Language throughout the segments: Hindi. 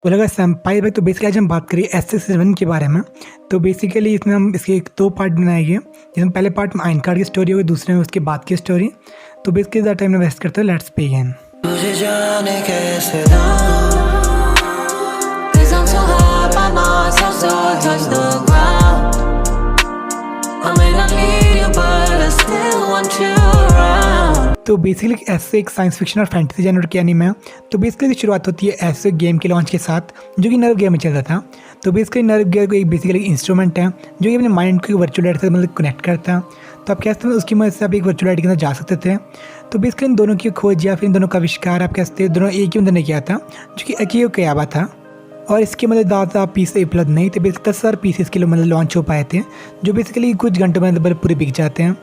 तो लगा सैम्पाई भाई। तो बेसिकली आज हम बात करें SS7 के बारे में। तो बेसिकली इसमें हम इसके एक दो पार्ट बनाए गए, जिसमें पहले पार्ट में आइन कार्ड की स्टोरी होगी, दूसरे में उसके बाद की स्टोरी। तो बेसिकली ज़्यादा टाइम वेस्ट करते हैं, लेट्स बिगिन। तुझे जाने कैसे दूँ 'Cause I'm so high, my mind's so sore, touch the ground. I may not need you, but I still want you around. तो बेसिकली ऐसे एक साइंस फिक्शन और फैंटेसी जनर की एनीमे है। तो बेसिकली शुरुआत होती है ऐसे गेम के लॉन्च के साथ, जो कि नर्व गेम में चलता था। तो बेसिकली नर्व गेम को एक बेसिकली इंस्ट्रूमेंट है जो कि अपने माइंड को वर्चुअल रियलिटी से मतलब कनेक्ट करता है। तो आप कह सकते हैं उसकी मदद से आप एक वर्चुअल रियलिटी के अंदर जा सकते थे। तो बेसिकली इन दोनों की खोज या फिर इन दोनों का आविष्कार आप कह सकते हैं दोनों एक ही बंदे ने किया था, जो कि अकीयो कयाबा था। और इसके मतलब ज़्यादा पीस उपलब्ध नहीं थे। बेसिक 10,000 पीस इसके लिए मतलब लॉन्च हो पाए थे, जो बेसिकली कुछ घंटों में मतलब पूरे बिक जाते हैं।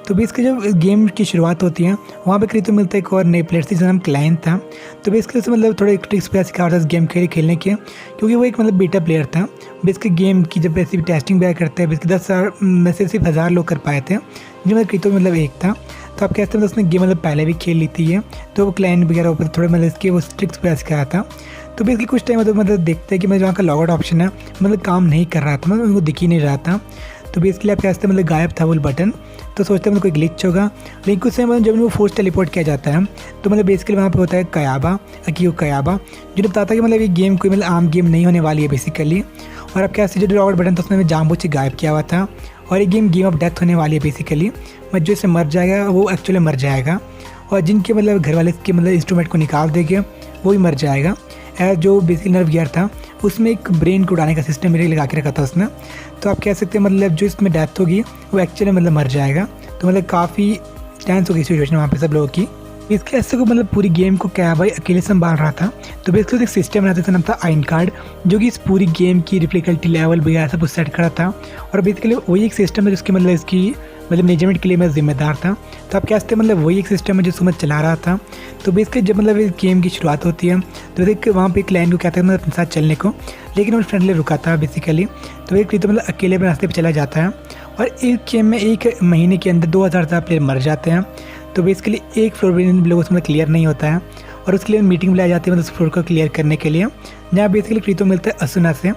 तो बेसिकली जब गेम की शुरुआत होती है वहाँ पे करीब तो मिलता है एक और नए प्लेयर जिसका नाम क्लाइंट था। तो बेसिकली उसे मतलब थोड़े ट्रिक्स वगैरह सिखा रहा था इस गेम खेलने के, क्योंकि वो एक मतलब बीटा प्लेयर था। बेसिकली गेम की जब ऐसी टेस्टिंग वगैरह करते हैं, बेसिकली 10,000 में से सिर्फ 1,000 लोग कर पाए थे, जो मतलब करीब तो मतलब एक था। तो आप कहते हैं उसने गेम मतलब पहले भी खेल ली थी है, तो वो क्लाइंट वगैरह ऊपर थोड़े मतलब इसके वो ट्रिक्स वगैरह सिखाया था। तो बेसिकली कुछ टाइम मतलब देखते हैं कि मतलब वहाँ का लॉग आउट ऑप्शन है मतलब काम नहीं कर रहा था, मतलब उनको दिख ही नहीं रहा था। तो बेसिकली आप कहते हैं मतलब गायब था वो बटन। तो सोचते हैं मतलब कोई ग्लिच होगा, लेकिन कुछ समय मतलब जब वो फोर्स टेलीपोर्ट किया जाता है तो मतलब बेसिकली वहाँ पे होता है कयाबा, अकीयो कयाबा, जो बताता है कि मतलब ये गेम कोई मतलब आम गेम नहीं होने वाली है बेसिकली। और आप कहते हैं जो लॉग आउट बटन था उसने जानबूझ से गायब किया हुआ था, और ये गेम ऑफ डेथ होने वाली है बेसिकली। मतलब जो इसे मर जाएगा वो एक्चुअली मर जाएगा, और जिनके मतलब घर वाले इसके मतलब इंस्ट्रूमेंट को निकाल देंगे वो ही मर जाएगा। जो बेसिकली नर्व गियर था उसमें एक ब्रेन को उड़ाने का सिस्टम मेरे लगा के रखा था उसने। तो आप कह सकते हैं मतलब जो इसमें डेथ होगी वो एक्चुअली मतलब मर जाएगा। तो मतलब काफ़ी टेंस हो गई सिचुएशन वहाँ पे सब लोगों की। इसके ऐसे को मतलब पूरी गेम को क्या भाई अकेले संभाल रहा था। तो बेसिकली एक सिस्टम बनाते थे, नाम था आइन कार्ड, जो कि इस पूरी गेम की डिफिकल्टी लेवल वगैरह सब कुछ सेट करा था। और बेसिकली वही एक सिस्टम है जिसकी मतलब इसकी मतलब मैनेजमेंट के लिए मैं जिम्मेदार था। तो आप कह सकते हैं मतलब वही एक सिस्टम है जिसको मैं चला रहा था। तो बेसिकली जब मतलब इस गेम की शुरुआत होती है तो बेसिकली वहाँ पे क्लाइंट को कहता है मतलब अपने साथ चलने को, लेकिन वो फ्रेंडली रुका था बेसिकली। तो एक तो मतलब अकेले अपने रास्ते पर चला जाता है, और इस गेम में एक महीने के अंदर 2,000 प्लेयर मर जाते हैं। तो बेसिकली एक फ्लोर भी इन लोगों से मतलब क्लियर नहीं होता है, और उसके लिए मीटिंग बुलाई जाती है मतलब उस फ्लोर को क्लियर करने के लिए, जहाँ बेसिकली क्रीतो मिलता है असुना से।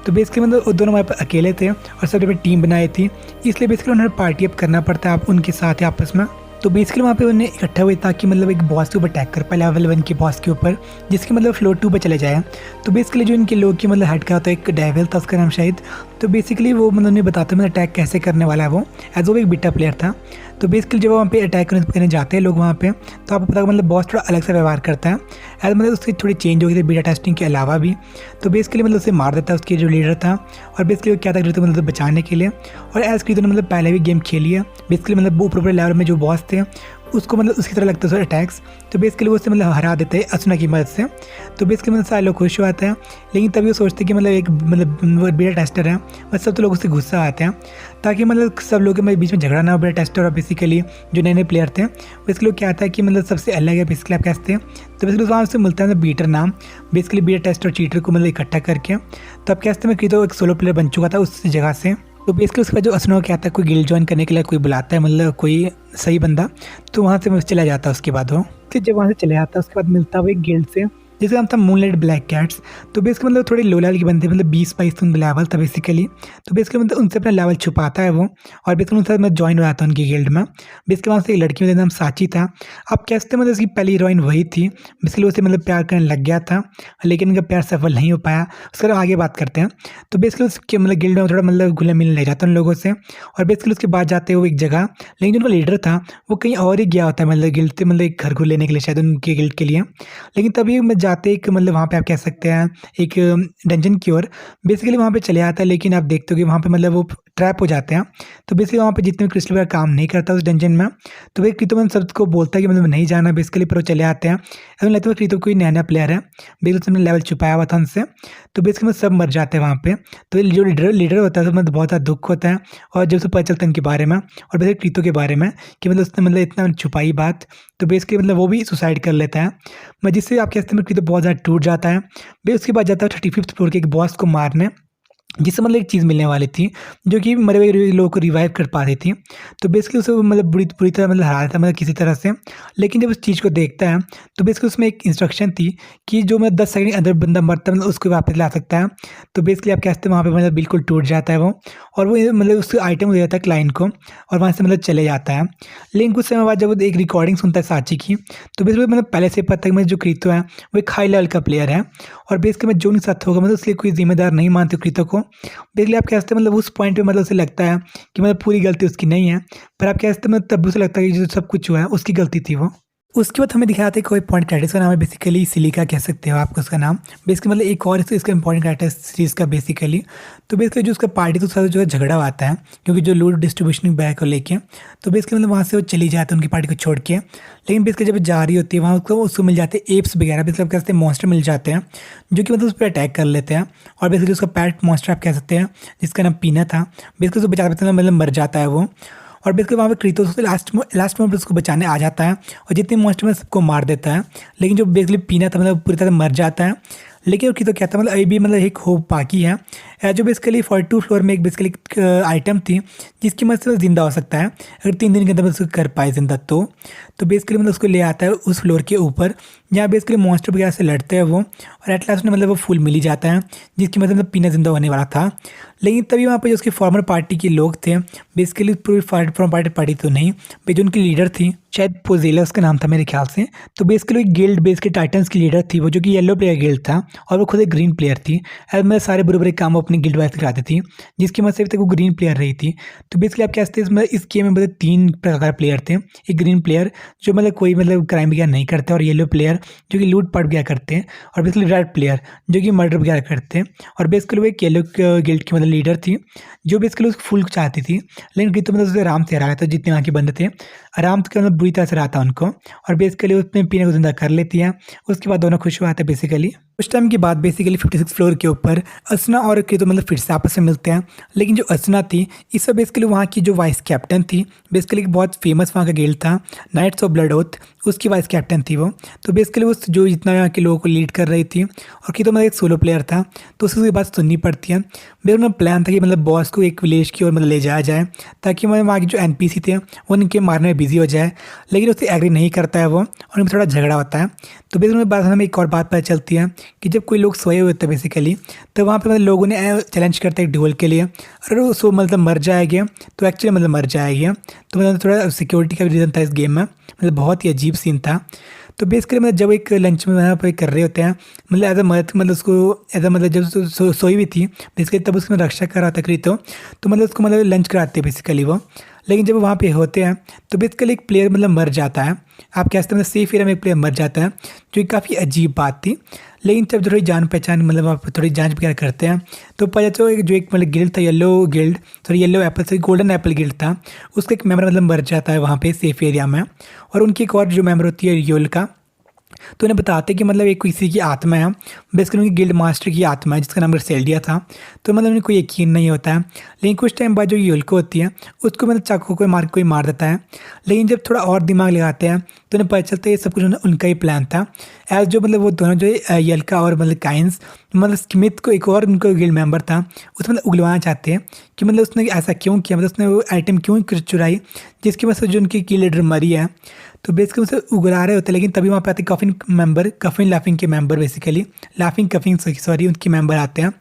तो बेसिकली मतलब वो दोनों वहाँ पर अकेले थे और सब ने टीम बनाई थी, इसलिए बेसिकली उन्हें पार्टी अप करना पड़ता है आप उनके साथ ही आपस में। तो बेसिकली वहाँ पे उन्हें इकट्ठा हुए ताकि मतलब एक बॉस के ऊपर अटैक कर पाए, लेवल 1 के बॉस के ऊपर, जिसके मतलब फ्लोर 2 पर चले जाए। तो बेसिकली जो इनके लोग की मतलब हेड का होता है एक डेविल था उसका नाम शायद। तो बेसिकली वो मतलब उन्हें बताते हैं मतलब अटैक कैसे करने वाला है वो, एज वो एक बीटा प्लेयर था। तो बेसिकली जब वहाँ पे अटैक करने जाते हैं लोग वहाँ पे, तो आपको पता मतलब बॉस थोड़ा अलग सा व्यवहार करता है, एज मतलब उसकी थोड़ी चेंज हो गई थी बीटा टेस्टिंग के अलावा भी। तो बेसिकली मतलब उसे मार देता है उसके जो लीडर था, और बेसिकली वो क्या था क्रीतो मतलब बचाने के लिए। और एज क्रीतो ने मतलब पहले भी गेम खेली है, बेसिकली मतलब वो ऊपर लेवल में जो बॉस थे उसको मतलब उसकी तरह लगता है अटैक्स। तो बेसिकली वो उससे मतलब हरा देते हैं असुना की मदद से। तो बेसिकली मतलब सारे लोग खुश हो आते हैं, लेकिन तभी वो सोचते हैं कि मतलब एक मतलब वो बीटा टेस्टर है, मतलब सब तो लोग उससे गुस्सा आते हैं, ताकि मतलब सब लोगों के बीच में झगड़ा ना हो बीटा टेस्टर और बेसिकली जो नए नए प्लेयर थे। बेसिकली वो क्या आता है कि मतलब सबसे अलग है बेसिकली आप कहते हैं। तो बेसिकली वहाँ से मिलता है बीटर नाम, बेसिकली बीटा टेस्टर और चीटर को मतलब इकट्ठा करके। तो आप कहते हैं कि तो एक सोलो प्लेयर बन चुका था उस जगह से। तो बेसिकली उसके बाद जो असुना क्या आता है, कोई गिल्ड ज्वाइन करने के लिए कोई बुलाता है मतलब कोई सही बंदा, तो वहाँ से चला जाता है। उसके बाद वो फिर जब वहाँ से चले जाता है उसके बाद मिलता है वो एक गिल्ड से जिसका नाम था मूनलाइट ब्लैक कैट्स। तो बेसिकली मतलब थोड़े लो लेवल के बनते मतलब 20-22 लेवल था बेसिकली। तो बेसिकली मतलब उनसे अपना लेवल छुपाता है वो, और बेसिकली उनसे मैं ज्वाइन हो जाता हूँ उनकी गिल्ड में। बेसिकली वहाँ से एक लड़की में नाम साची था। आप कहते मतलब उसकी पहली हीरोइन वही थी। बेसिकली उसे मतलब प्यार करने लग गया था, लेकिन उनका प्यार सफल नहीं हो पाया। उसके बाद आगे बात करते हैं। तो बेसिकली उसके मतलब गिल्ड में थोड़ा मतलब घुले मिलने लग जाता है उन लोगों से, और बेसिकली उसके बाद जाते हैं वो एक जगह, लेकिन जो उनका लीडर था वो कहीं और ही गया होता है मतलब गिल्ड से मतलब एक घर को लेने के लिए शायद उनके गिल्ड के लिए। लेकिन तभी मैं जाते एक मतलब वहाँ पे आप कह सकते हैं एक डंजन की ओर बेसिकली वहाँ पे चले आता है, लेकिन आप देखते हो कि वहाँ पे मतलब वो ट्रैप हो जाते हैं। तो बेसिकली वहाँ पे जितने भी क्रिस्टल वगैरह काम नहीं करता उस डंजन में। तो भाई क्रीतो मतलब सबको बोलता है कि मतलब नहीं जाना बेसिकली, पर वो चले आते हैं। ऐसा लगता है क्रीतो कोई नया प्लेयर है, बेसिकली उसने लेवल छुपाया हुआ था उनसे। तो बेसिकली मतलब सब मर जाते हैं वहाँ पे। तो जो लीडर होता है तो मतलब बहुत ज़्यादा दुख होता है, और जब से पता चलता है उनके बारे में और बेसिकली क्रीतो के बारे में कि मतलब उसने मतलब इतना छुपाई बात, तो बेसिकली मतलब वो भी सुसाइड कर लेता है। मैं जिससे आप कहते हैं क्रीतो बहुत ज़्यादा टूट जाता है। फिर उसके बाद जाता है 35th फ्लोर के एक बॉस को मारने, जिससे मतलब एक चीज़ मिलने वाली थी जो कि मरे हुए लोगों को रिवाइव कर पा रही थी। तो बेसिकली उसे वो मतलब बुरी बुरी तरह मतलब हरा देता है मतलब किसी तरह से। लेकिन जब उस चीज़ को देखता है तो बेसिकली उसमें एक इंस्ट्रक्शन थी कि जो मतलब 10 सेकंड के अंदर बंदा मरता है मतलब उसको वापस ला सकता है। तो बेसिकली आप कह सकते हैं वहाँ पे मतलब बिल्कुल टूट जाता है वो, और वो मतलब उसके आइटम दे देता है क्लाइंट को और वहाँ से मतलब चले जाता है। लेकिन कुछ समय बाद जब वो एक रिकॉर्डिंग सुनता है साची की, तो बेसिकली मतलब पहले से पता है कि मतलब जो क्रीतो है वो एक हाई लेवल का प्लेयर है, और बेसिकली मैं जो नहीं साथ होगा मतलब उसके लिए कोई जिम्मेदार नहीं मानते क्रीतो को। बेसिकली आप कह सकते हैं मतलब उस पॉइंट पे मतलब उसे लगता है कि मतलब पूरी गलती उसकी नहीं है, पर आप कह सकते हैं मतलब तब भी उसे लगता है कि जो सब कुछ हुआ है उसकी गलती थी वो। उसके बाद हमें दिखाया था कोई पॉइंट कैरेक्टर का नाम है बेसिकली सिलिका कह सकते हो आप उसका नाम। बेसिकली मतलब एक और इसका इंपॉर्टेंट कैरेक्टर सीरीज़ का बेसिकली। तो बेसिकली जो उसका पार्टी तो साथ जो है झगड़ा आता है क्योंकि जो लूट डिस्ट्रीब्यूशन बैग को लेके, तो बेसिकली मतलब वहाँ से वो चली जाती है उनकी पार्टी को छोड़ के। लेकिन बेसिकली जब जा रही होती है वहाँ उसको मिल जाते हैं एप्स वगैरह, बेसिकली आप कह सकते हैं मॉन्स्टर मिल जाते हैं जो कि मतलब उस पर अटैक कर लेते हैं। और बेसिकली उसका पैट मॉन्स्टर आप कह सकते हैं जिसका नाम पीना था, बेसिकली उसको बचा पाते मतलब मर जाता है वो। और बेसिकली वहाँ पे क्रीतो उसको लास्ट मोमेंट उसको बचाने आ जाता है और जितने मॉन्स्टर में सबको मार देता है। लेकिन जो बेसिकली पीना था मतलब पूरी तरह मर जाता है। लेकिन वो क्रीतो कहता है मतलब अभी भी मतलब एक होप बाकी है। जो बेसिकली 42 फ्लोर में एक बेसिकली आइटम थी जिसकी मदद से वो जिंदा हो सकता है अगर 3 दिन के अंदर उसको कर पाए जिंदा। तो बेसिकली मतलब उसको ले आता है उस फ्लोर के ऊपर जहाँ बेसिकली मॉन्स्टर वगैरह से लड़ते हैं वो, और एट लास्ट में मतलब वो फूल मिल ही जाता है जिसकी मदद मतलब पीना जिंदा होने वाला था। लेकिन तभी वहाँ पे जो उसके फॉर्मर पार्टी के लोग थे, बेसिकली पूरी फॉर्मर पार्टी तो नहीं भाई, जो उनकी लीडर थी शायद पोजेला उसका नाम था मेरे ख्याल से। तो बेसिकली एक गिल्ड बेस के टाइटन्स की लीडर थी वो, जो कि येलो प्लेयर गिल्ड था और वो खुद एक ग्रीन प्लेयर थी। एज मतलब सारे बुरे बुरे काम वो अपनी गिल्ड वाइज कराती थी जिसकी मदद से अभी तक वो ग्रीन प्लेयर रही थी। तो बेसिकली आप कह सकते हैं इस गेम में मतलब 3 प्रकार प्लेयर थे। एक ग्रीन प्लेयर जो मतलब कोई मतलब क्राइम वगैरह नहीं करते, और येलो प्लेयर जो कि लूट पाट वगैरह करते हैं, और बेसिकली रेड प्लेयर जो कि मर्डर वगैरह करते हैं। और बेसिकली वो एक येलो गिल्ड की मतलब लीडर थी जो बेसिकली उसको फुल चाहती थी। लेकिन तो मतलब उसे आराम से हराया था, जितने वहाँ के बंदे थे आराम से मतलब बुरी तरह से रहा था उनको, और बेसिकली उसमें पीने को जिंदा कर लेती है। उसके बाद दोनों खुश हुआ था बेसिकली। उस टाइम की बात बेसिकली 56 फ्लोर के ऊपर असना और क्रीतो मतलब फिर से आपस में मिलते हैं। लेकिन जो असना थी इस सब बेसिकली वहाँ की जो वाइस कैप्टन थी, बेसिकली एक बहुत फेमस वहाँ का गिल्ड था नाइट्स ऑफ ब्लड ओथ, उसकी वाइस कैप्टन थी वो। तो बेसिकली वो जो जितना यहाँ के लोगों को लीड कर रही थी, और क्रीतो मतलब एक सोलो प्लेयर था तो उसकी बात सुननी पड़ती है। मेरा मतलब प्लान था कि मतलब बॉस को एक विलेज की ओर मतलब ले जाया जाए ताकि मतलब वहाँ के जो एनपीसी थे वो उनके मारने में बिजी हो जाए। लेकिन उससे एग्री नहीं करता है वो, और उनमें थोड़ा झगड़ा होता है। तो बेसिकली बाद हमें एक और बात पता चलती है कि जब कोई लोग सोए हुए थे बेसिकली, तो वहाँ पे मतलब लोगों ने चैलेंज करते हैं एक ड्यूल के लिए, अगर वो सो मतलब मर जाएगा तो एक्चुअली मतलब मर जाएगा। तो मतलब थोड़ा सिक्योरिटी का भी रीज़न था इस गेम में, मतलब बहुत ही अजीब सीन था। तो बेसिकली मतलब जब एक लंच में वहाँ पर कर रहे होते हैं मतलब एज अ मदद, मतलब उसको एज अ मतलब जब सोई हुई थी बेसिकली तब उसमें रक्षा कर रहा था क्रीतो, तो मतलब उसको मतलब लंच कराते हैं बेसिकली वो। लेकिन जब वहाँ पे होते हैं तो बेसिकली एक प्लेयर मतलब मर जाता है। आप कह सकते हैं मतलब सेफ एरिया में एक प्लेयर मर जाता है, जो कि काफ़ी अजीब बात थी। लेकिन जब थोड़ी जान पहचान मतलब आप थोड़ी जांच वगैरह करते हैं तो पता चला जो एक मतलब गिल्ड था yellow guild, sorry yellow Apple sorry golden Apple guild था, उसका एक मेंबर मतलब मर जाता है वहाँ पे सेफ एरिया में। और उनकी एक और जो मेंबर होती है योल का, तो उन्हें बताते कि मतलब एक किसी की आत्मा है, बेसिकली उनकी गिल्ड मास्टर की आत्मा है जिसका नाम सेल्डिया था। तो मतलब उन्हें कोई यकीन नहीं होता है। लेकिन कुछ टाइम बाद जो योल्को होती है उसको मतलब चाकू को कोई मार देता है। लेकिन जब थोड़ा और दिमाग लगाते हैं तो उन्हें पता चलता है ये सब कुछ उनका ही प्लान था। एज जो मतलब वो दोनों जो यल्का और मतलब काइंस मतलब स्मिथ को एक और उनका गिल्ड मेंबर था उसमें मतलब उगलवाना चाहते हैं कि मतलब उसने ऐसा क्यों किया, मतलब उसने वो आइटम क्यों चुराई जिसकी वजह से जो उनकी की लीडर मरी है। तो बेसिकली उसे उगला रहे होते हैं, लेकिन तभी वहाँ पे आते कफिन लाफिंग के member, basically laughing coughing sorry उनके मेंबर आते हैं।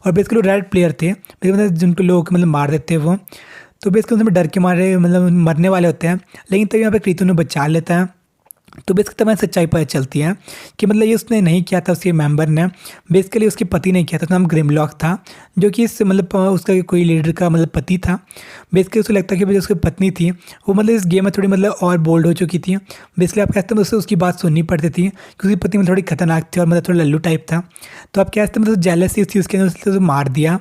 और बेसिकली रेड प्लेयर थे मतलब जिनको लोग मतलब मार देते हैं वो। तो बेसिकली उनमें डर के मारे मतलब मरने वाले होते हैं, लेकिन तभी यहाँ पे क्रीतो ने बचा लेता है। तो बेसिकली तब सच्चाई पता चलती है कि मतलब ये उसने नहीं किया था, उसके मेंबर ने बेसिकली उसके पति ने किया था। उसका नाम ग्रिमलॉक था जो कि इस मतलब उसका कोई लीडर का मतलब पति था। बेसिकली उसको लगता है कि जो उसकी पत्नी थी वो मतलब इस गेम में थोड़ी मतलब और बोल्ड हो चुकी थी। बेसिकली आप कहते हैं उससे उसकी बात सुननी पड़ती थी क्योंकि उसकी पत्नी में थोड़ी खतरनाक थी और मतलब थोड़ा लल्लू टाइप था। तो आप कहते हैं मतलब जेलसी थी उसके अंदर, उसने मार दिया।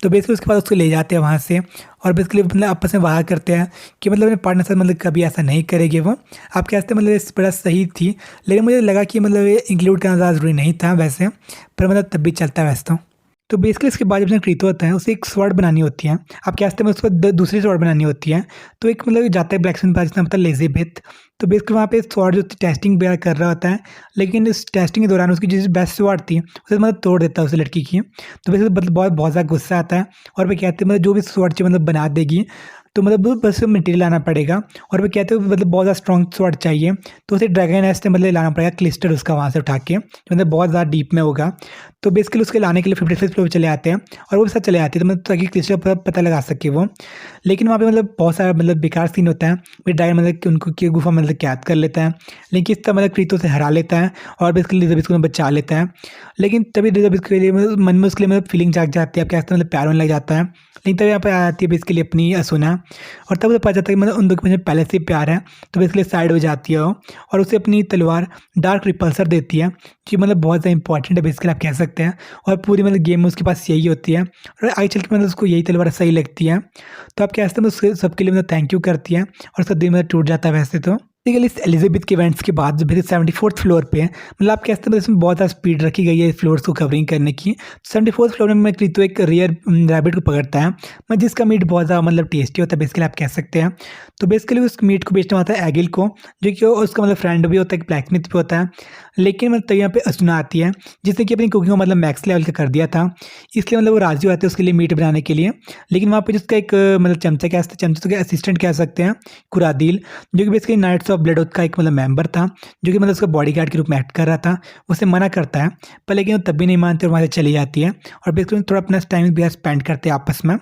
तो बेसिकली उसके बाद उसको ले जाते हैं वहाँ से, और बेसिकली मतलब आपस में वादा करते हैं कि मतलब अपने पार्टनर साथ मतलब कभी ऐसा नहीं करेंगे वो। आप कहते हैं मतलब इस बड़ा सही थी, लेकिन मुझे लगा कि मतलब ये इंक्लूड करना ज़्यादा ज़रूरी नहीं था वैसे, पर मतलब तब भी चलता है वैसे तो। तो बेसिकली इसके बाद जब अपना क्रीतो होता है उसे एक स्वॉर्ड बनानी होती है। आप क्या कहते हैं उसको दूसरी स्वॉर्ड बनानी होती है। तो एक मतलब जाता है ब्लैकस्मिथ पास जिसका मतलब एलिजाबेथ। तो बेसिकली वहाँ पे स्वॉर्ड जो टेस्टिंग वगैरह कर रहा होता है, लेकिन इस टेस्टिंग के दौरान उसकी जो बेस्ट स्वॉर्ड थी उसे मतलब तोड़ देता है उस लड़की की। तो बेसिकली मतलब बहुत बहुत ज़्यादा गुस्सा आता है और वे कहते हैं मतलब जो भी स्वॉर्ड चाहिए मतलब बना देगी। तो मतलब बस मटेरियल लाना पड़ेगा और वे कहते हैं मतलब बहुत ज़्यादा स्ट्रॉन्ग स्वॉर्ड चाहिए। तो उसे ड्रैगन एस से मतलब लाना पड़ेगा क्लिस्टर उसका वहाँ से उठा के, मतलब बहुत ज़्यादा डीप में होगा। तो बेसिकली उसके लाने के लिए 55 फ्लोर पे चले आते हैं और वो भी साथ चले आते हैं तो मतलब ताकि क्लिस्टर पता लगा सके वो। लेकिन वहाँ पे मतलब बहुत सारा मतलब बेकार सीन होता है। वे ड्रैगन मतलब कि उनको की गुफा मतलब कैद कर लेता है, लेकिन इस तरह मतलब क्रीतो से हरा लेता है और बेसिकली एलिजाबेथ को बचा लेता है। लेकिन तभी एलिजाबेथ के लिए मतलब मन में उसके लिए मतलब फीलिंग जाग जाती है, आप कहते हैं मतलब प्यार होने लग जाता है। लेकिन तभी यहाँ पे आ जाती है बेसिकली अपनी असुना और तब उसे पता चलता है कि मतलब उन दोनों के बीच में पहले से ही प्यार है। तो बेसिकली साइड हो जाती है वो और उसे अपनी तलवार डार्क रिपल्सर देती है, जो मतलब बहुत ज़्यादा इंपॉर्टेंट है बेसिकली आप कह सकते हैं। और पूरी मतलब गेम में उसके पास यही होती है और आगे चल के मतलब उसको यही तलवार सही लगती है। तो आप कह सकते हैं उसके सबके लिए मतलब थैंक यू करती है और उसका दिल मतलब टूट जाता है वैसे तो। बेसिकली इस एलिजाबेथ के इवेंट्स के बाद जब 74th फ्लोर पे मतलब आप कह सकते हैं इसमें बहुत ज़्यादा स्पीड रखी गई है इस फ्लोर्स को कवरिंग करने की। 74th फ्लोर में क्रीतो एक रेयर रैबिट को पकड़ता है, मतलब जिसका मीट बहुत ज़्यादा मतलब टेस्टी होता है बेसिकली आप कह सकते हैं। तो बेसिकली उस मीट को बेचने आता है एगिल को, जो कि उसका मतलब फ्रेंड भी होता है, ब्लैकस्मिथ भी होता है। लेकिन मतलब तभी यहाँ पे असुना आती है जिसने कि अपनी कुकिंग को मतलब मैक्स लेवल का कर दिया था, इसलिए मतलब वो राजी हो जाते हैं उसके लिए मीट बनाने के लिए। लेकिन वहाँ पे जिसका एक मतलब चमचा कह सकते चमचा तो असिस्टेंट कह सकते हैं, कुरादील, जो कि basically knights of blood oath का एक मतलब मेंबर था, जो कि मतलब उसका बॉडीगार्ड के रूप में एक्ट कर रहा था। उसे मना करता है पर लेकिन वो तब भी नहीं मानते और वहाँ से चली जाती है और बेसिकली थोड़ा अपना टाइम भी स्पेंड करते हैं आपस में।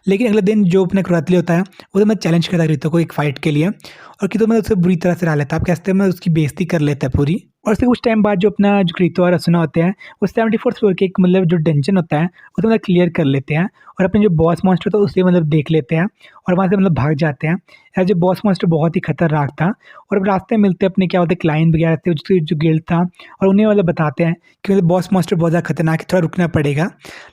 लेकिन अगले दिन जो अपना कुरादील होता है वो तो मैं चैलेंज करता है क्रीतो को एक फाइट के लिए और क्रीतो मतलब उसे बुरी तरह से हरा लेता है, आप कहते हैं मैं उसकी बेइज्जती कर लेता है पूरी। और फिर कुछ टाइम बाद जो अपना जो क्रीतो और असुना होते हैं वो 74th फ्लोर के एक मतलब जो डंजन होता है उसे मतलब क्लियर कर लेते हैं और अपने जो बॉस मॉन्स्टर था उसे मतलब देख लेते हैं और वहाँ से मतलब भाग जाते हैं। यार जो बॉस मॉन्स्टर बहुत ही खतरनाक था और अब रास्ते में मिलते अपने क्या बोलते हैं क्लाइंट वगैरह थे जो गिल्ड था और उन्हें मतलब बताते हैं कि मतलब बॉस मॉन्स्टर बहुत ज़्यादा खतरनाक है, थोड़ा रुकना पड़ेगा।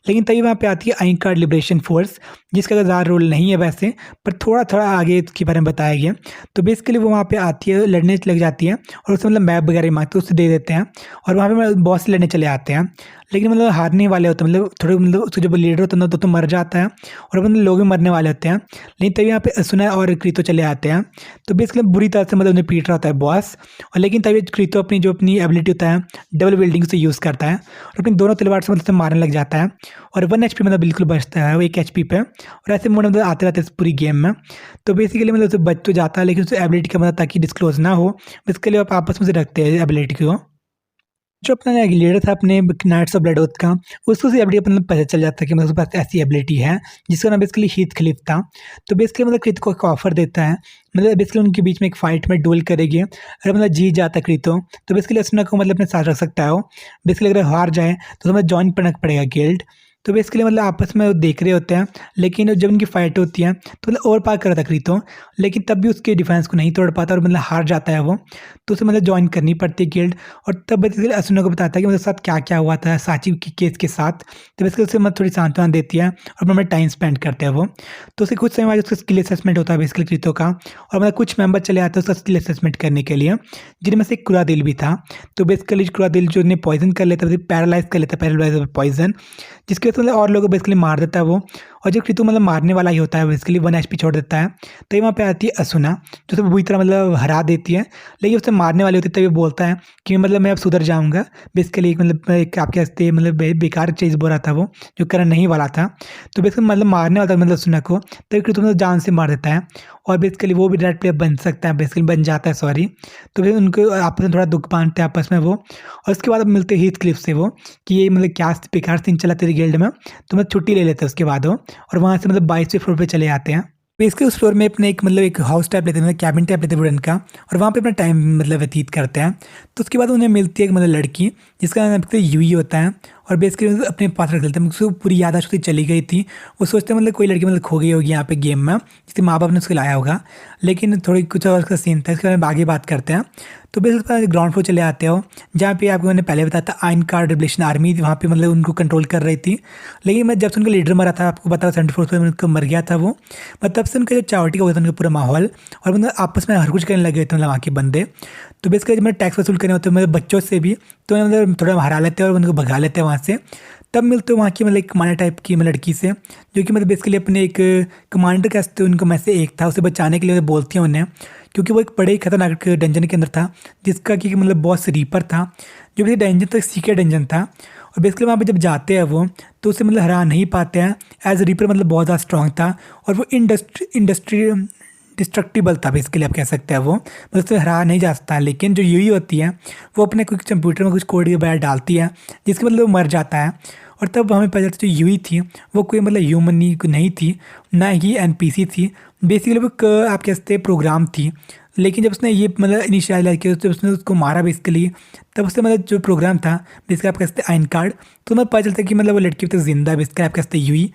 लेकिन तभी वहाँ पे आती है आइंकार्ड लिबरेशन फोर्स, जिसका ज़्यादा रोल नहीं है वैसे, पर थोड़ा थोड़ा आगे इसके बारे में बताया गया। तो बेसिकली वो वहाँ पे आती है, लड़ने लग जाती है और उससे मतलब मैप वगैरह मांगते उससे दे देते हैं और वहाँ पे बॉस से लड़ने चले आते हैं। लेकिन मतलब हारने वाले होते हैं, मतलब थोड़े मतलब उसका जो लीडर होता है ना तो मर जाता है और मतलब लोग भी मरने वाले होते हैं। लेकिन तभी यहाँ पे असुना और क्रीतो चले आते हैं। तो बेसिकली बुरी तरह से मतलब उन्हें पीट रहा होता है बॉस, और लेकिन तभी क्रीतो अपनी जो अपनी एबिलिटी होता है डबल बिल्डिंग से यूज़ करता है और अपनी दोनों तलवार से मतलब मारने लग जाता है और 1 HP मतलब बिल्कुल बचता है वो 1 HP पे। और ऐसे मोड मतलब आते रहते हैं इस पूरी गेम में। तो बेसिकली मतलब उसे बच तो जाता है लेकिन उसे एबिलिटी का मतलब ताकि डिस्क्लोज ना हो, इसके लिए आप आपस में से रखते हैं एबिलिटी को। जो अपना लीडर था अपने नाइट्स ऑफ ब्लड ओथ का, उसको से एबिलिटी मतलब पता चल जाता है कि मतलब उसके पास ऐसी एबिलिटी है जिसका नाम बेसिकली हीथ खलीफ था। तो बेसिकली मतलब क्रीतो को एक ऑफर देता है, मतलब बेसिकली उनके बीच में एक फाइट में डुएल करेगी, अगर मतलब जीत जाता है क्रीतो तो बेसिकली असुना को मतलब अपने साथ रख सकता है वो। बेसिकली अगर हार जाए तो मतलब ज्वाइन करना पड़ेगा गिल्ड। तो बेसिकली मतलब आपस में वो देख रहे होते हैं, लेकिन जब उनकी फाइट होती है तो मतलब ओवर पार कर रहा था क्रीतो, लेकिन तब भी उसके डिफेंस को नहीं तोड़ पाता और मतलब हार जाता है वो। तो उसे मतलब ज्वाइन करनी पड़ती है गिल्ड और तब बेसिकली असुना को बताता है कि मेरे साथ क्या क्या हुआ था साची की केस के साथ। तो बेसिकली उसे मतलब थोड़ी सांत्वना देती है और मतलब टाइम स्पेंड करते हैं वो। तो उसे कुछ समय बाद उसका स्किल असेसमेंट होता है बेसिकली क्रीतो का, और मतलब कुछ मेंबर चले आते हैं उसका स्किल असेसमेंट करने के लिए, जिनमें से एक कुरादिल भी था। तो बेसिकली कुरादिल जो उन्हें पॉइजन कर लेता है, पैरालाइज कर लेता है, पैरालाइज पॉइजन, जिसकी वजह से मतलब और लोगों को बेसिकली मार देता है वो। और जब क्रीतो मतलब मारने वाला ही होता है बेसिकली 1 HP छोड़ देता है, तो वहाँ पे आती है असुना जो उसे बुरी तरह मतलब हरा देती है। लेकिन उसे मारने वाली होती है तभी बोलता है कि मतलब मैं अब सुधर जाऊँगा। बेसिकली मतलब एक आपके हस्ते मतलब बेकार चीज़ बोल रहा था वो, जो करना नहीं वाला था। तो बेसिकली मतलब मारने वाला था मतलब असुना को, तभी क्रीतो मतलब जान से मार देता है और बेसिकली वो भी रेड प्लेयर बन सकता है, बेसिकली बन जाता है सॉरी। तो फिर उनको आपस में थोड़ा दुख बांटते हैं आपस में वो, और उसके बाद अब मिलते हैं हीथ क्लिफ से वो कि ये मतलब क्या बेकार सीन चला तेरी गिल्ड में। तो मतलब छुट्टी ले लेते हैं उसके बाद वो, और वहाँ से मतलब 22वें फ्लोर पे चले आते हैं। बेसिकली उस फ्लोर में अपने एक मतलब एक हाउस टाइप लेते हैं, मतलब कैबिन टाइप लेते हैं वुडन का, और वहाँ पे अपना टाइम मतलब व्यतीत करते हैं। तो उसके बाद उन्हें मिलती है एक मतलब लड़की जिसका नाम यूई होता है, और बेसिकली अपने पास रख लेते हैं। उसको पूरी याददाश्त उसकी चली गई थी, वो सोचते हैं मतलब कोई लड़की मतलब खो गई होगी यहाँ पे गेम में, जिसके माँ बाप ने उसको लाया होगा। लेकिन थोड़ी कुछ और उसका सीन था, इसके बारे में आगे बात करते हैं। तो बेसिकली ग्राउंड फ्लोर चले आते हो जहाँ पे आपको मैंने पहले बताया था आइंकार्ड रिबलेशन आर्मी वहाँ पे मतलब उनको कंट्रोल कर रही थी। लेकिन मैं जब से उनका लीडर मरा था, आपको पता 74 में उनको मर गया था वो, मतलब तब से उनका जो चावटी का हुआ था उनका पूरा माहौल, और मतलब आपस में हर कुछ करने लगे थे मतलब वहाँ के बंदे। तो बेसिकली जब मैं टैक्स वसूल करने होते हैं मतलब बच्चों से भी, तो मतलब थोड़ा हरा लेते हैं और उनको भगा लेते हैं वहाँ से। तब मिलते हो वहाँ की मतलब एक कमांडर टाइप की लड़की से, जो कि मतलब बेसिकली अपने एक कमांडर कहते उनको में से एक था, उसे बचाने के लिए बोलती हैं उन्हें, क्योंकि वो एक बड़े ही खतरनाक डंजन के अंदर था, जिसका कि मतलब बॉस रीपर था, जो भी डंजन तो सीक्रेट डंजन था। और बेसिकली वहाँ पे जब जाते हैं वो, तो उसे मतलब हरा नहीं पाते हैं। एज रीपर मतलब बहुत ज़्यादा स्ट्रांग था, और वो इंडस्ट्री डिस्ट्रक्टिबल था बेसिकली, आप कह सकते हैं वो, मतलब उसे हरा नहीं जा सकता। लेकिन जो यूई होती है, वो अपने कुछ कंप्यूटर में कुछ कोड वगैरह डालती है, जिसके मतलब वो मर जाता है। और तब हमें पता चलता है जो यूई थी, वो कोई मतलब ह्यूमन नहीं थी, ना ही एनपीसी थी, बेसिकली वो आप कह सकते हैं प्रोग्राम थी। लेकिन जब उसने ये मतलब इनिशियलाइज किया, जब उसने उसको मारा बेसिकली, तब उससे मतलब जो प्रोग्राम था बेसिकली आप कह सकते हैं आइन कार्ड, तो मतलब पता चलता है कि मतलब वो लड़की तो जिंदा है बेसिकली, आप कह सकते हैं यूई।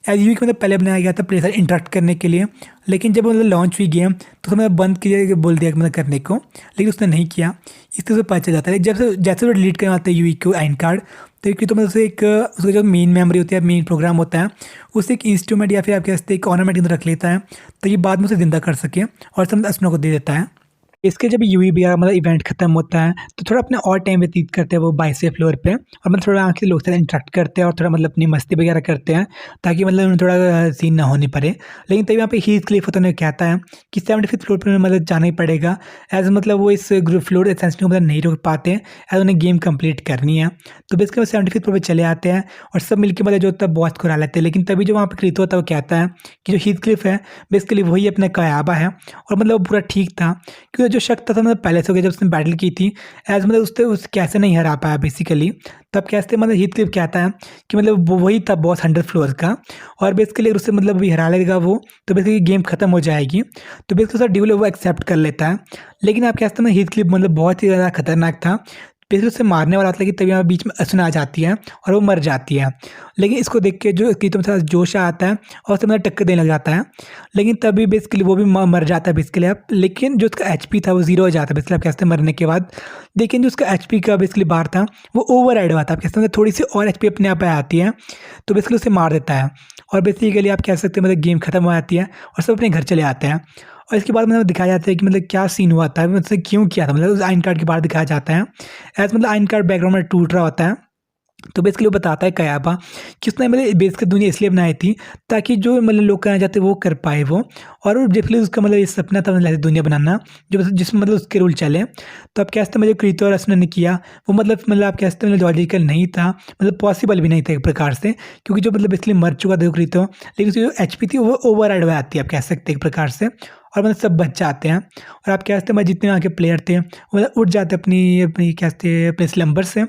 एज यूई को मतलब पहले बनाया गया था प्लेयर इंटरेक्ट करने के लिए, लेकिन जब मतलब लॉन्च हुई गेम, तो मतलब बंद किया, बोल दिया मतलब करने को, लेकिन उसने नहीं किया। इस तरह से पता चल जाता है जब से जैसे वो डिलीट करवाते हैं यूई को आइन कार्ड, तो एक तो मतलब उसे एक उसका जो मेन मेमोरी होती है, मेन प्रोग्राम होता है, उसे एक इंस्ट्रूमेंट या फिर आप कह सकते हैं एक ऑर्नामेंट के अंदर रख लेता है, तो ये बाद में उसे जिंदा कर सके, और सब असनों को दे देता है। इसके जब यूवी वगैरह मतलब इवेंट खत्म होता है, तो थोड़ा अपने और टाइम व्यतीत करते हैं वो 22वें फ्लोर पे, और मतलब थोड़ा आके लोग से इंटरेक्ट करते हैं, और थोड़ा मतलब अपनी मस्ती वगैरह करते हैं, ताकि मतलब उन्हें थोड़ा सीन ना होने पड़े। लेकिन तभी वहाँ पे हीथ क्लिफ होता है, कहता है कि 75th फ्लोर पर मतलब जाना ही पड़ेगा, एज मतलब वो इस ग्रुप फ्लोर एसेंशली मतलब नहीं रोक पाते, एज उन्हें गेम कंप्लीट करनी है। तो बेसिकली वो 75th फ्लोर पर चले आते हैं, और सब मिलकर मतलब जो तब बॉस को हरा लेते हैं। लेकिन तभी जो वहाँ पे क्रीतो होता है, वो कहता है कि जो हीथ क्लिफ है बेसिकली वही अपना कयाबा है, और मतलब वो पूरा ठीक था, क्योंकि जो शक था मतलब पहले से हो गया जब उसने बैटल की थी, एज मतलब उस कैसे नहीं हरा पाया बेसिकली। तब कैसे मतलब हीथ क्लिफ कहता है कि मतलब वो वही था बॉस 100 फ्लोर का, और बेसिकली उससे मतलब अभी हरा लेगा वो, तो बेसिकली गेम खत्म हो जाएगी। तो बेसिकली उसका ड्यूल वो एक्सेप्ट कर लेता है। लेकिन आप कहते हैं हीथ क्लिफ मतलब बहुत ही ज़्यादा खतरनाक था, बेसिकली उससे मारने वाला था, लेकिन तभी यहाँ बीच में असुन आ जाती है, और वो मर जाती है। लेकिन इसको देख के जो क्रीतो में थोड़ा जोश आता है, और उससे मतलब टक्कर देने लग जाता है। लेकिन तभी बेसिकली वो भी मर जाता है बेसिकली आप, लेकिन जो उसका एचपी था वो जीरो हो जाता है बेसिकली आप कहते हैं मरने के बाद। लेकिन जो उसका एचपी का बेसिकली बार था, वो ओवर राइड हुआ था, आप कहते हैं थोड़ी सी और एचपी अपने आप आती है, तो बेसिकली उसे मार देता है। और बेसिकली आप कह सकते हैं मतलब गेम खत्म हो जाती है, और सब अपने घर चले आते हैं। और इसके बाद मतलब दिखाया जाता है कि मतलब क्या सीन हुआ था, मतलब क्यों किया था, मतलब उस आइन कार्ड के बाहर दिखाया जाता है, एज मतलब आइन कार्ड बैकग्राउंड में टूट रहा होता है। तो बेसिकली वो बताता है कयाबा कि उसने मतलब बेसिकली दुनिया इसलिए बनाई थी, ताकि जो मतलब लोग करना चाहते वो कर पाए वो। और बेसिकली उसका मतलब ये सपना था मतलब ऐसी दुनिया बनाना जो जिसमें मतलब उसके रूल चले। तो आप कहते हैं मतलब क्रीतो और असुन ने किया वो मतलब आप कहते हैं मतलब लॉजिकल नहीं था, मतलब पॉसिबल भी नहीं था एक प्रकार से, क्योंकि जो मतलब बेसिकली मर चुका था क्रीतो, लेकिन उसकी जो एचपी थी वो ओवर राइड हो जाती है, आप कह सकते हैं एक प्रकार से, और मतलब सब बच जाते हैं। और आप कहते हैं मतलब जितने वहाँ के प्लेयर थे वो उठ जाते अपनी अपनी कहते हैं अपने स्लम्बर से।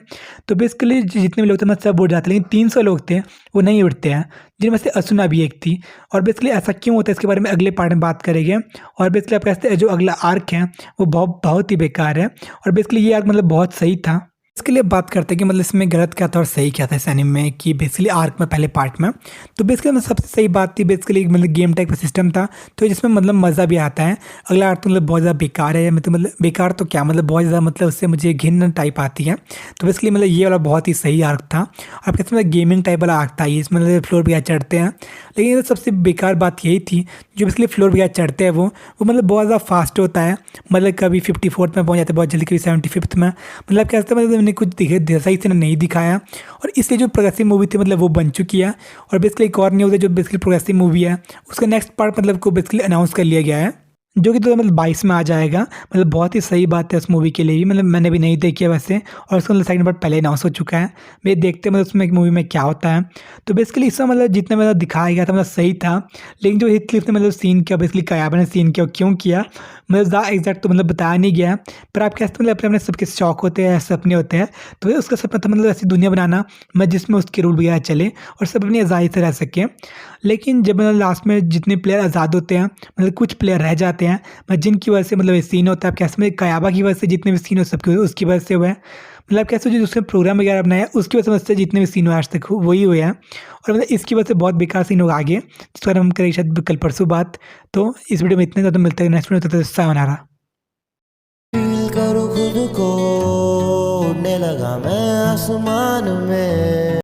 तो बेसिकली जितने भी लोग थे मतलब सब उठ जाते, लेकिन 300 लोग थे वो नहीं उठते हैं, जिनमें से असुना भी एक थी। और बेसिकली ऐसा क्यों होता है इसके बारे में अगले पार्ट में बात करेंगे। और बेसिकली आप कहते हैं जो अगला आर्क है वो बहुत ही बेकार है, और बेसिकली ये आर्क मतलब बहुत सही था। इसके लिए बात करते हैं कि मतलब इसमें गलत क्या था और सही क्या था इस एनीमे में, कि बेसिकली आर्क में पहले पार्ट में तो बेसिकली मतलब सबसे सही बात थी बेसिकली मतलब गेम टाइप का सिस्टम था, तो जिसमें मतलब मज़ा भी आता है। अगला आर्क तो मतलब बहुत ज़्यादा बेकार है, मतलब बेकार तो क्या मतलब बहुत ज़्यादा मतलब उससे मुझे घिन टाइप आती है। तो बेसिकली मतलब ये वाला बहुत ही सही आर्क था। आप कहते हैं गेमिंग टाइप वाला आर्क था ये, इसमें मतलब फ्लोर वगैरह चढ़ते हैं। लेकिन सबसे बेकार बात यही थी जो बेसिकली फ्लोर वगैरह चढ़ते हैं वो मतलब बहुत ज़्यादा फास्ट होता है, मतलब कभी 54th में पहुँच जाते हैं बहुत जल्दी, कभी 75th में, मतलब कहते हैं मतलब मैंने कुछ दिखे सही से नहीं दिखाया। और इसलिए जो प्रोग्रेसिव मूवी थी मतलब वो बन चुकी है। और बेसिकली एक और न्यूज़ है जो बेसिकली प्रोग्रेसिव मूवी है उसका नेक्स्ट पार्ट मतलब को बेसिकली अनाउंस कर लिया गया है, जो कि 2022 में आ जाएगा। मतलब बहुत ही सही बात है उस मूवी के लिए भी, मतलब मैंने भी नहीं देखी है वैसे, और उसका मतलब सेकंड पार्ट पहले अनाउंस हो चुका है। वे देखते हैं मतलब उसमें एक मूवी में क्या होता है। तो बेसिकली इसमें मतलब जितना मतलब दिखाया गया था मतलब सही था, लेकिन जो हिट क्लिफ ने मतलब सीन किया बेसिकली कयाबा ने सीन किया क्यों किया मतलब ज़्यादा एग्जैक्ट तो मतलब बताया नहीं गया। पर आप कहते मतलब अपने अपने सबके शौक होते हैं, सपने होते हैं, तो उसका सपना था मतलब ऐसी दुनिया बनाना मतलब जिसमें उसके रूल वगैरह चले और सब अपनी आज़ादी से रह सकें। लेकिन जब मतलब लास्ट में जितने प्लेयर आज़ाद होते हैं मतलब कुछ प्लेयर रह जाते हैं, मतलब जिनकी वजह से मतलब ये सीन होता है। आप कैसे में कयाबा की वजह से जितने भी सीन हो सबके उसकी वजह से हुआ है, मतलब कैसे जो उसने प्रोग्राम वगैरह बनाया उसकी वजह से जितने भी सीन हुए आज तक वही हुए हैं। और मतलब इसकी वजह से बहुत बेकार सीन होगा आगे, जिस पर हम करेंगे शायद कल परसों बात। तो इस वीडियो में इतने ज़्यादा मिलते हैं नेक्स्ट वीडियो, तो सायोनारा। फील करूँ खुद को, उड़ने लगा मैं आसमान में।